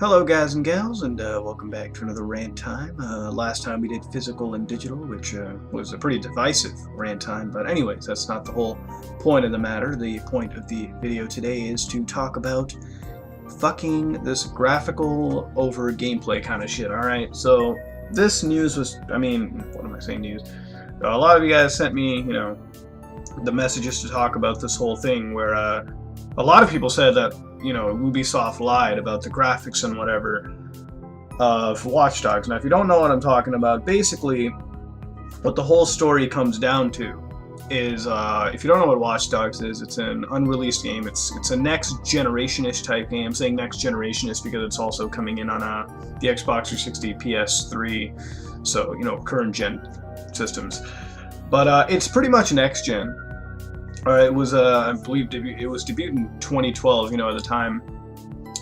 Hello guys and gals, and welcome back to another rant time. Last time we did physical and digital, which was a pretty divisive rant time, but anyways, that's not the whole point of the matter. The point of the video today is to talk about fucking this graphical over gameplay kind of shit, alright? So, this news was, what am I saying news? A lot of you guys sent me, the messages to talk about this whole thing where a lot of people said that Ubisoft lied about the graphics and whatever of Watch Dogs. Now, if you don't know what I'm talking about, basically what the whole story comes down to is, if you don't know what Watch Dogs is, it's an unreleased game. It's a next generation-ish type game. I'm saying next generation-ish because it's also coming in on the Xbox 360, PS3, so, current gen systems. But it's pretty much next gen. It was, I believe, it was debuted in 2012, at the time.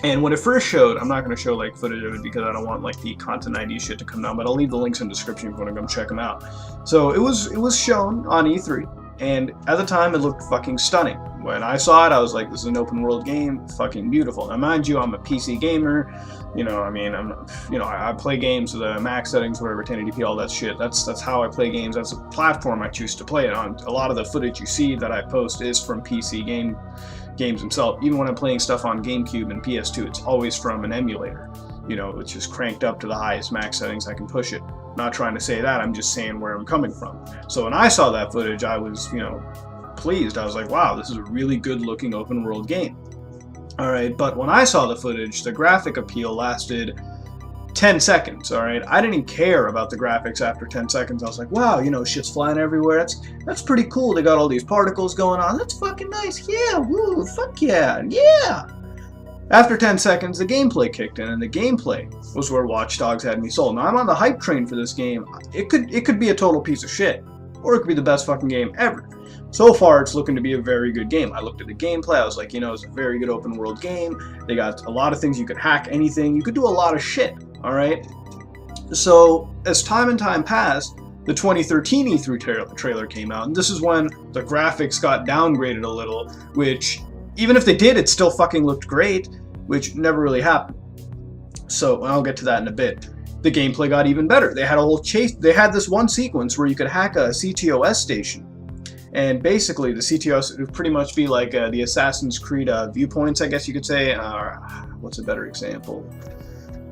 And when it first showed, I'm not going to show, footage of it because I don't want, the Content ID shit to come down, but I'll leave the links in the description if you want to come check them out. So, it was shown on E3, and at the time, it looked fucking stunning. When I saw it, I was like, this is an open world game, fucking beautiful. Now, mind you, I'm a PC gamer, I play games with max settings, whatever, 1080p, all that shit. That's how I play games. That's a platform I choose to play it on. A lot of the footage you see that I post is from PC games themselves. Even when I'm playing stuff on GameCube and PS2, it's always from an emulator, which is cranked up to the highest max settings I can push it. I'm not trying to say that, I'm just saying where I'm coming from. So when I saw that footage, I was, pleased. I was like, wow, this is a really good looking open world game. Alright, but when I saw the footage, the graphic appeal lasted 10 seconds, alright? I didn't care about the graphics after 10 seconds. I was like, wow, shit's flying everywhere. That's pretty cool. They got all these particles going on. That's fucking nice. Yeah, woo, fuck yeah, yeah. After 10 seconds, the gameplay kicked in, and the gameplay was where Watch Dogs had me sold. Now, I'm on the hype train for this game. It could be a total piece of shit, or it could be the best fucking game ever. So far, it's looking to be a very good game. I looked at the gameplay, I was like, it's a very good open world game. They got a lot of things, you could hack anything, you could do a lot of shit, alright? So, as time and time passed, the 2013 E3 trailer came out, and this is when the graphics got downgraded a little, which, even if they did, it still fucking looked great, which never really happened. So, I'll get to that in a bit. The gameplay got even better. They had a whole chase, they had this one sequence where you could hack a CTOS station. And basically, the CTOS would pretty much be like the Assassin's Creed viewpoints, I guess you could say. What's a better example?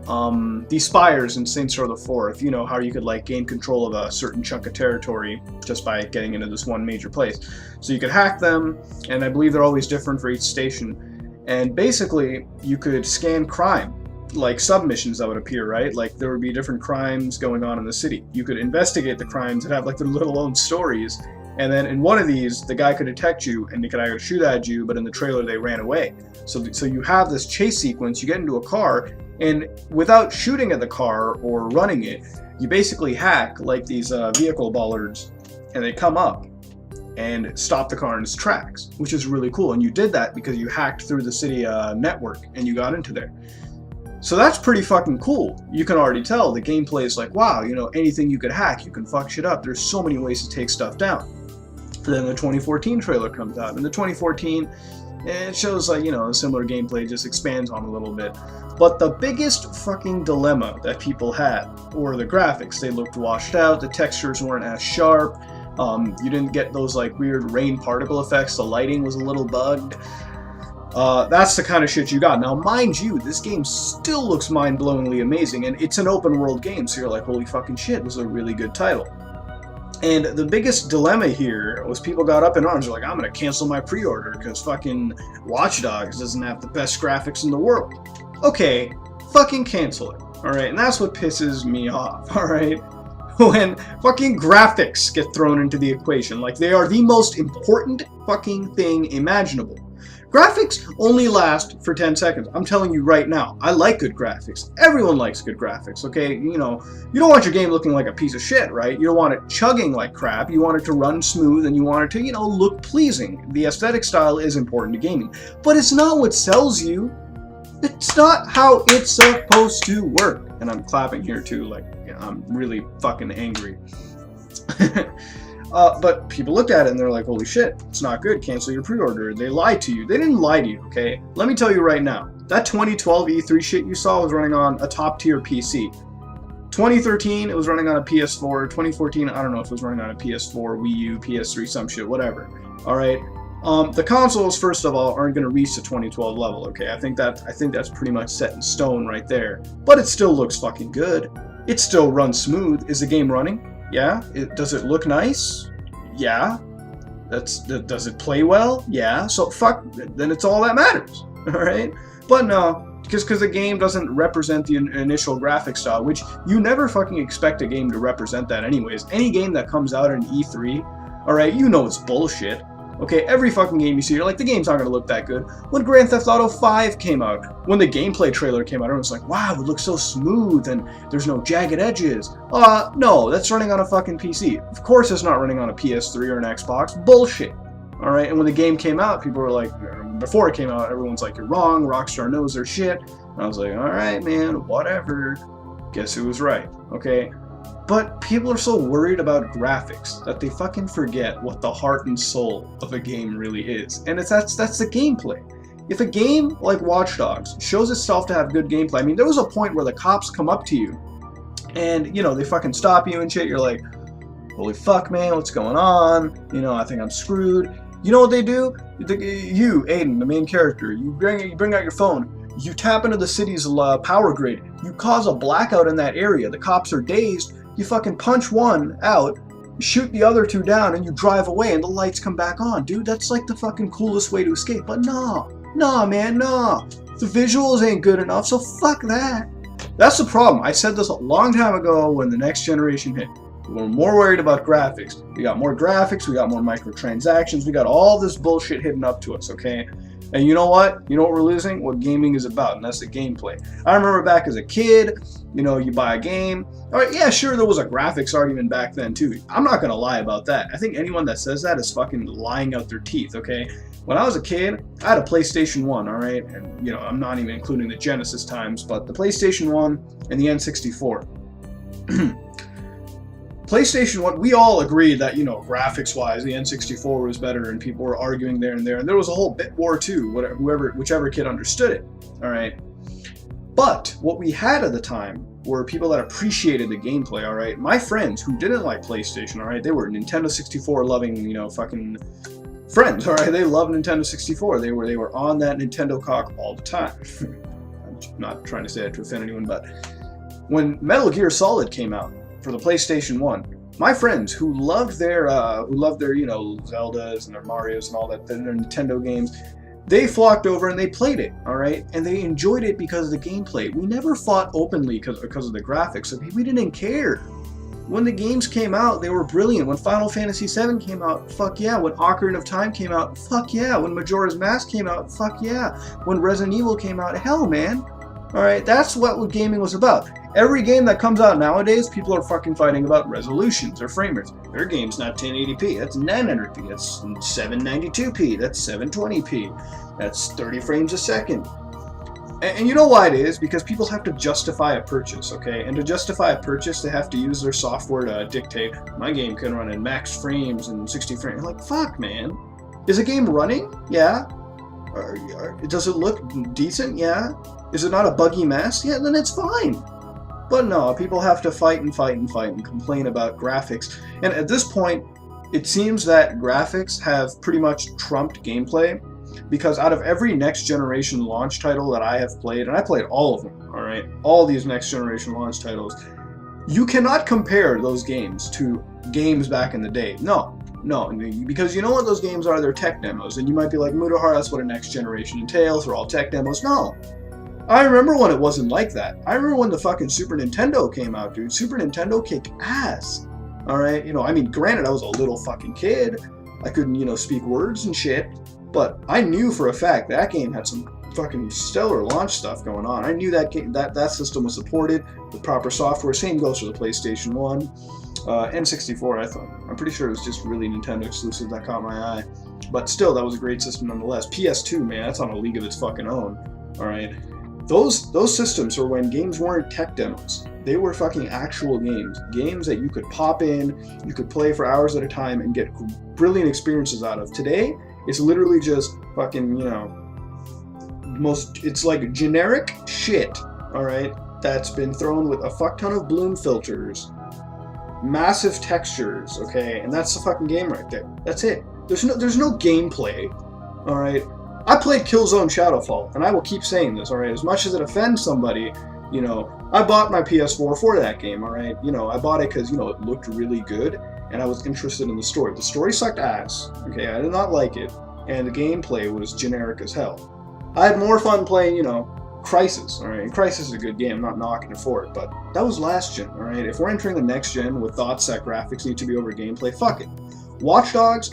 The spires in Saints Row the 4th, how you could gain control of a certain chunk of territory just by getting into this one major place. So you could hack them, and I believe they're always different for each station. And basically, you could scan crime, like submissions that would appear, right? There would be different crimes going on in the city. You could investigate the crimes and have their little own stories. And then in one of these, the guy could detect you, and he could either shoot at you, but in the trailer they ran away. So you have this chase sequence, you get into a car, and without shooting at the car or running it, you basically hack these vehicle bollards, and they come up and stop the car in its tracks, which is really cool. And you did that because you hacked through the city network, and you got into there. So that's pretty fucking cool. You can already tell the gameplay is wow, anything you could hack, you can fuck shit up. There's so many ways to take stuff down. Then the 2014 trailer comes out, and the 2014, it shows a similar gameplay, just expands on a little bit. But the biggest fucking dilemma that people had were the graphics. They looked washed out, the textures weren't as sharp, you didn't get those weird rain particle effects, the lighting was a little bugged. That's the kind of shit you got. Now, mind you, this game still looks mind-blowingly amazing, and it's an open-world game, so you're like, holy fucking shit, this is a really good title. And the biggest dilemma here was people got up in arms. They're like, I'm going to cancel my pre-order because fucking Watch Dogs doesn't have the best graphics in the world. Okay, fucking cancel it. Alright, and that's what pisses me off, alright? When fucking graphics get thrown into the equation. They are the most important fucking thing imaginable. Graphics only last for 10 seconds. I'm telling you right now, I like good graphics. Everyone likes good graphics, okay? You don't want your game looking like a piece of shit, right? You don't want it chugging like crap. You want it to run smooth, and you want it to, look pleasing. The aesthetic style is important to gaming. But it's not what sells you. It's not how it's supposed to work. And I'm clapping here too, I'm really fucking angry. But people looked at it and they're like, holy shit, it's not good, cancel your pre-order. They lied to you. They didn't lie to you, okay? Let me tell you right now, That 2012 E3 shit you saw was running on a top tier PC. 2013, it was running on a PS4. 2014, I don't know if it was running on a PS4, Wii U, PS3, some shit, whatever. All right. The consoles, first of all, aren't going to reach the 2012 level. Okay, I think that's pretty much set in stone right there. But it still looks fucking good. It still runs smooth. Is the game running? Yeah. Does it look nice? Yeah. Does it play well? Yeah. So fuck. Then it's all that matters. All right. But no. Because the game doesn't represent the initial graphic style, which you never fucking expect a game to represent that anyways. Any game that comes out in E3, alright, you know it's bullshit. Okay, every fucking game you see, you're like, the game's not going to look that good. When Grand Theft Auto 5 came out, when the gameplay trailer came out, everyone's like, wow, it looks so smooth and there's no jagged edges. No, that's running on a fucking PC. Of course it's not running on a PS3 or an Xbox. Bullshit. Alright, and when the game came out, people were like, before it came out, everyone's like, you're wrong, Rockstar knows their shit. And I was like, alright, man, whatever. Guess who was right, okay? But people are so worried about graphics that they fucking forget what the heart and soul of a game really is. And that's the gameplay. If a game like Watch Dogs shows itself to have good gameplay, I mean, there was a point where the cops come up to you and, you know, they fucking stop you and shit. You're like, holy fuck, man, what's going on? You know, I think I'm screwed. You know what they do? You, Aiden, the main character, you bring out your phone, you tap into the city's power grid, you cause a blackout in that area, the cops are dazed, you fucking punch one out, shoot the other two down, and you drive away and the lights come back on. Dude, that's like the fucking coolest way to escape. But nah, man, nah. The visuals ain't good enough, so fuck that. That's the problem. I said this a long time ago when the next generation hit. We're more worried about graphics. We got more graphics, we got more microtransactions, we got all this bullshit hidden up to us, okay? And you know what? You know what we're losing? What gaming is about, and that's the gameplay. I remember back as a kid, you know, you buy a game. All right, yeah, sure, there was a graphics argument back then, too. I'm not going to lie about that. I think anyone that says that is fucking lying out their teeth, okay? When I was a kid, I had a PlayStation 1, all right? And, you know, I'm not even including the Genesis times, but the PlayStation 1 and the N64. PlayStation 1, we all agreed that, you know, graphics-wise, the N64 was better, and people were arguing there and there, and there was a whole bit war too, whichever kid understood it, all right? But what we had at the time were people that appreciated the gameplay, all right? My friends who didn't like PlayStation, all right, they were Nintendo 64 loving, you know, fucking friends, all right? They loved Nintendo 64. They were on that Nintendo cock all the time. I'm not trying to say that to offend anyone, but when Metal Gear Solid came out, for the PlayStation 1, my friends who loved their you know, Zeldas and their Marios and all that, their Nintendo games, they flocked over and they played it, all right, and they enjoyed it because of the gameplay. We never fought openly because of the graphics. I mean, we didn't care. When the games came out, they were brilliant. When Final Fantasy VII came out, fuck yeah. When Ocarina of Time came out, fuck yeah. When Majora's Mask came out, fuck yeah. When Resident Evil came out, hell, man. All right, that's what gaming was about. Every game that comes out nowadays, people are fucking fighting about resolutions or frame rates. Their game's not 1080p, that's 900p, that's 792p, that's 720p, that's 30 frames a second. And you know why it is? Because people have to justify a purchase, okay? And to justify a purchase, they have to use their software to dictate, my game can run in max frames and 60 frames. Like, fuck, man. Is a game running? Yeah. Does it look decent? Yeah. Is it not a buggy mess? Yeah, then it's fine. But no, people have to fight and complain about graphics. And at this point, it seems that graphics have pretty much trumped gameplay, because out of every next generation launch title that I have played, and I played all of them, all right, all these next generation launch titles, you cannot compare those games to games back in the day. No, because you know what those games are? They're tech demos, and you might be like, Mudahar, that's what a next generation entails, they're all tech demos. No. I remember when it wasn't like that. I remember when the fucking Super Nintendo came out, dude. Super Nintendo kicked ass. Alright, you know, I mean, granted, I was a little fucking kid. I couldn't, you know, speak words and shit. But I knew for a fact that game had some fucking stellar launch stuff going on. I knew that that system was supported with proper software. Same goes for the PlayStation 1. N64, I'm pretty sure it was just really Nintendo exclusive that caught my eye. But still, that was a great system nonetheless. PS2, man, that's on a league of its fucking own. Alright. Those systems were when games weren't tech demos. They were fucking actual games. Games that you could pop in, you could play for hours at a time and get brilliant experiences out of. Today, it's literally just fucking, you know, it's like generic shit, alright, that's been thrown with a fuck ton of bloom filters, massive textures, okay, and that's the fucking game right there. That's it. There's no gameplay, alright? I played Killzone Shadowfall, and I will keep saying this, alright? As much as it offends somebody, you know, I bought my PS4 for that game, alright? You know, I bought it because, you know, it looked really good, and I was interested in the story. The story sucked ass, okay? I did not like it, and the gameplay was generic as hell. I had more fun playing, you know, Crysis, alright? And Crysis is a good game, I'm not knocking it for it, but that was last gen, alright? If we're entering the next gen with thoughts that graphics need to be over gameplay, fuck it. Watch Dogs,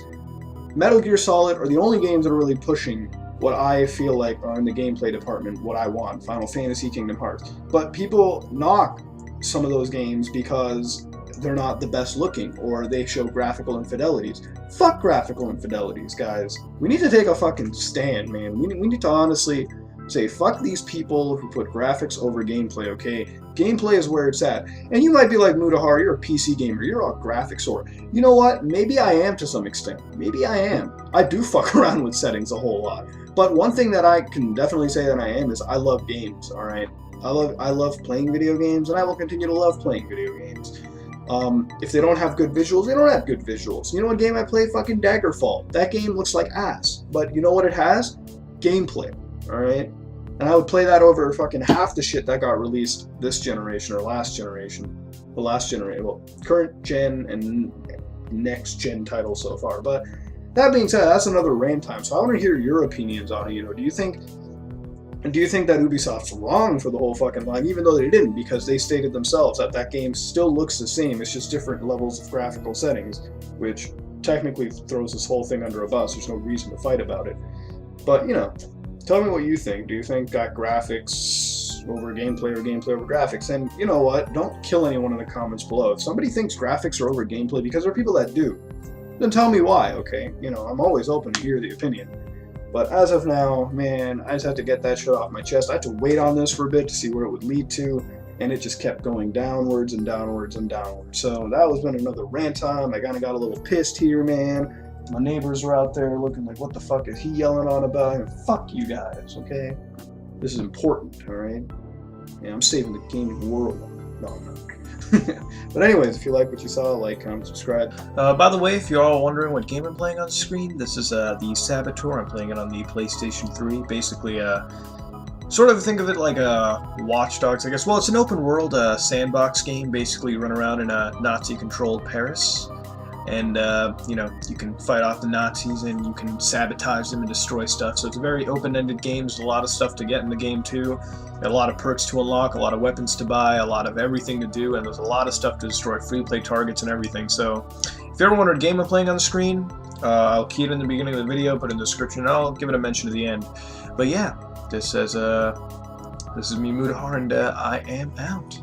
Metal Gear Solid are the only games that are really pushing what I feel like are in the gameplay department, what I want, Final Fantasy, Kingdom Hearts. But people knock some of those games because they're not the best looking, or they show graphical infidelities. Fuck graphical infidelities, guys. We need to take a fucking stand, man. We need to honestly say, fuck these people who put graphics over gameplay, okay? Gameplay is where it's at. And you might be like, Mutahar, you're a PC gamer, you're a graphics whore. You know what? Maybe I am to some extent. Maybe I am. I do fuck around with settings a whole lot. But one thing that I can definitely say that I am is I love games, alright? I love playing video games, and I will continue to love playing video games. If they don't have good visuals, they don't have good visuals. You know what game I play? Fucking Daggerfall. That game looks like ass. But you know what it has? Gameplay. Alright? And I would play that over fucking half the shit that got released this generation or last generation. Well, current gen and next gen titles so far. But that being said, that's another rant time. So I want to hear your opinions on it. You know, do you think that Ubisoft's wrong for the whole fucking line, even though they didn't, because they stated themselves that that game still looks the same. It's just different levels of graphical settings, which technically throws this whole thing under a bus. There's no reason to fight about it. But, you know, tell me what you think. Do you think that graphics over gameplay or gameplay over graphics? And you know what? Don't kill anyone in the comments below. If somebody thinks graphics are over gameplay, because there are people that do, then tell me why, okay? You know, I'm always open to hear the opinion. But as of now, man, I just had to get that shit off my chest. I had to wait on this for a bit to see where it would lead to, and it just kept going downwards and downwards and downwards. So that was been another rant time. I kind of got a little pissed here, man. My neighbors were out there looking like, what the fuck is he yelling on about? And fuck you guys, okay? This is important, alright? Yeah, I'm saving the gaming world. No, I'm not. But anyways, if you like what you saw, like, comment, subscribe. By the way, if you're all wondering what game I'm playing on screen, this is the Saboteur. I'm playing it on the PlayStation 3. Basically, sort of think of it like a Watch Dogs, I guess. Well, it's an open world sandbox game. Basically, you run around in a Nazi-controlled Paris. And, you know, you can fight off the Nazis and you can sabotage them and destroy stuff. So it's a very open-ended game. There's a lot of stuff to get in the game, too. A lot of perks to unlock, a lot of weapons to buy, a lot of everything to do, and there's a lot of stuff to destroy, free-play targets and everything. So if you ever wondered what game I'm playing on the screen, I'll key it in the beginning of the video, put it in the description, and I'll give it a mention at the end. But yeah, this is me, Mutahar, and I am out.